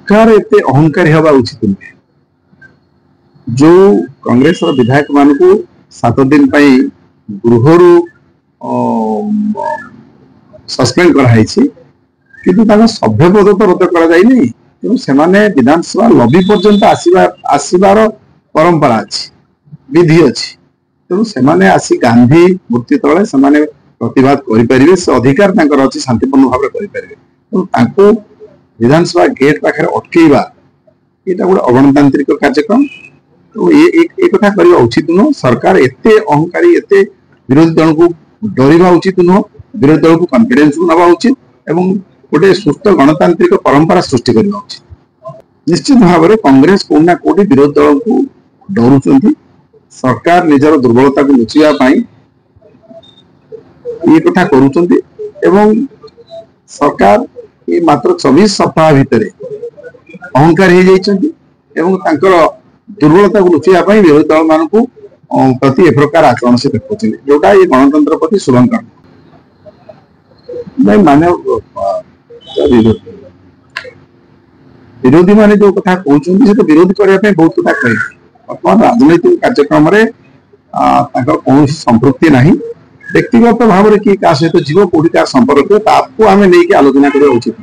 सरकार एते अहंकारी हवा उचित नुहे। जो कांग्रेस विधायक मान 7 दिन गृह सस्पेंड कराई किंतु सभ्य पद तो रद्द कर विधानसभा लबी पर्यंत आसबार परंपरा अच्छी विधि अच्छी तेणु से आसी गांधी मूर्ति तले से प्रतिवाद करें से अधिकार अच्छी शांतिपूर्ण भाव तेणु विधानसभा गेट पाखे अटकईवा यहाँ गोटे अगणतांत्रिक कार्यक्रम तो ये कथा करवा उचित नुह। सरकार एते अहंकारी एते विरोधी दल को डरवा उचित नुह। विरोधी दल को कॉन्फिडेंस नवा उचित एवं गोटे सुस्थ गणतांत्रिक परंपरा सृष्टि करवा उचित। निश्चित भाव में कांग्रेस कोना कोटी विरोधी दल को डरुंच। सरकार निजर दुर्बलता को लुचाई ये कथा करुँच एवं सरकार ये मात्र 24 सप्ताह भितर अहंकार हो दुर्बलता को लुचाई विरोधी दल मान प्रति एक प्रकार आचरण से देखुं जोटा ये गणतंत्र प्रति शुभंकर मान विरोधी माने जो कथा कहते तो विरोध करने बहुत कथा कहे बर्तमान राजनैतिक कार्यक्रम कौन संपृक्ति ना व्यक्तिगत भाव में किए क्या सहित जीव कौटी क्या संपर्क आलोचना करवा उचित।